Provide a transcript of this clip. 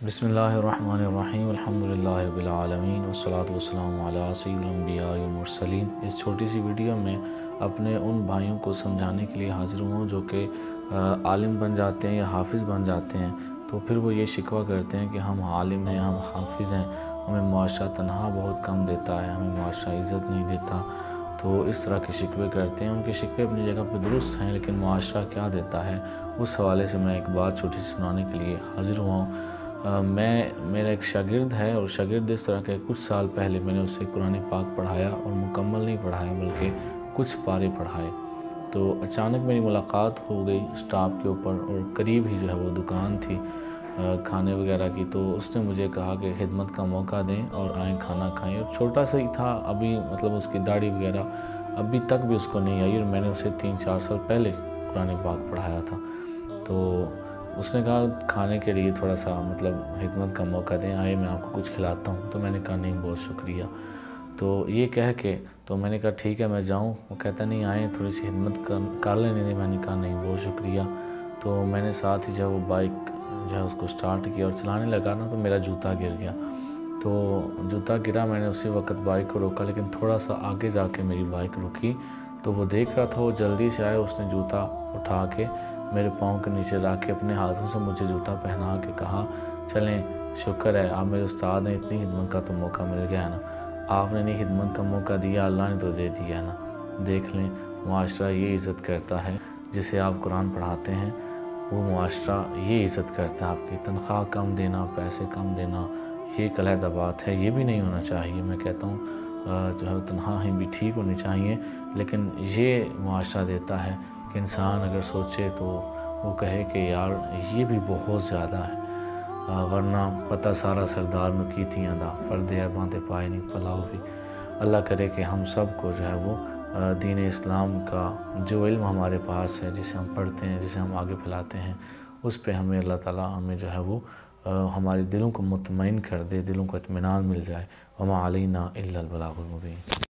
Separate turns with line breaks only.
بسم اللہ الرحمن الرحیم الحمدللہ رب العالمین والصلاة والسلام علی سید الانبیاء والمرسلین۔ اس چھوٹی سی ویڈیو میں اپنے ان بھائیوں کو سمجھانے کے لیے حاضر ہوں جو کہ عالم بن جاتے ہیں یا حافظ بن جاتے ہیں، تو پھر وہ یہ شکوہ کرتے ہیں کہ ہم عالم ہیں، ہم حافظ ہیں، ہمیں معاشرہ تنخواہ بہت کم دیتا ہے، ہمیں معاشرہ عزت نہیں دیتا۔ تو اس طرح کے شکوے کرتے ہیں۔ ان کے شکوے اپنی جگہ پہ درست ہیں، لیکن معاشرہ کیا دیتا ہے اس حوالے سے میں ایک بات چھوٹی سی سنانے کے لیے حاضر ہوا ہوں۔ میرا ایک شاگرد ہے، اور شاگرد اس طرح کے کچھ سال پہلے میں نے اسے قرآن پاک پڑھایا، اور مکمل نہیں پڑھایا بلکہ کچھ پارے پڑھائے۔ تو اچانک میری ملاقات ہو گئی اسٹاپ کے اوپر، اور قریب ہی جو ہے وہ دکان تھی کھانے وغیرہ کی، تو اس نے مجھے کہا کہ خدمت کا موقع دیں اور آئیں کھانا کھائیں۔ اور چھوٹا سا ہی تھا ابھی، مطلب اس کی داڑھی وغیرہ ابھی تک بھی اس کو نہیں آئی، اور میں نے اسے 3-4 سال پہلے قرآن پاک پڑھایا تھا۔ تو اس نے کہا کھانے کے لیے تھوڑا سا مطلب خدمت کا موقع دیں، آئے میں آپ کو کچھ کھلاتا ہوں۔ تو میں نے کہا نہیں بہت شکریہ۔ تو یہ کہہ کے تو میں نے کہا ٹھیک ہے میں جاؤں؟ وہ کہتا نہیں آئیں تھوڑی سی خدمت کر لینے دیں۔ میں نے کہا نہیں بہت شکریہ۔ تو میں نے ساتھ ہی جو ہے وہ بائک جو ہے اس کو سٹارٹ کیا اور چلانے لگا نا، تو میرا جوتا گر گیا۔ تو جوتا گرا، میں نے اسی وقت بائک کو روکا، لیکن تھوڑا سا آگے جا کے میری بائک رکی، تو وہ دیکھ رہا تھا، وہ جلدی سے آیا، اس نے جوتا اٹھا کے میرے پاؤں کے نیچے رکھ کے اپنے ہاتھوں سے مجھے جوتا پہنا کے کہا چلیں شکر ہے آپ میرے استاد ہیں، اتنی خدمت کا تو موقع مل گیا ہے نا، آپ نے نہیں خدمت کا موقع دیا، اللہ نے تو دے دیا ہے نا۔ دیکھ لیں معاشرہ یہ عزت کرتا ہے جسے آپ قرآن پڑھاتے ہیں، وہ معاشرہ یہ عزت کرتا ہے آپ کی۔ تنخواہ کم دینا، پیسے کم دینا، یہ ایک علیحدہ بات ہے، یہ بھی نہیں ہونا چاہیے۔ میں کہتا ہوں جو ہے تنخواہیں بھی ٹھیک ہونی چاہیے، لیکن یہ معاشرہ دیتا ہے کہ انسان اگر سوچے تو وہ کہے کہ یار یہ بھی بہت زیادہ ہے، ورنہ پتہ سارا سردار میں کیتیاں دا پردے باندھے پائے نہیں پلاؤ بھی۔ اللہ کرے کہ ہم سب کو جو ہے وہ دین اسلام کا جو علم ہمارے پاس ہے، جسے ہم پڑھتے ہیں، جسے ہم آگے پھیلاتے ہیں، اس پہ ہمیں اللہ تعالیٰ ہمیں جو ہے وہ ہمارے دلوں کو مطمئن کر دے، دلوں کو اطمینان مل جائے۔ وما علینا الا البلاغ المبین۔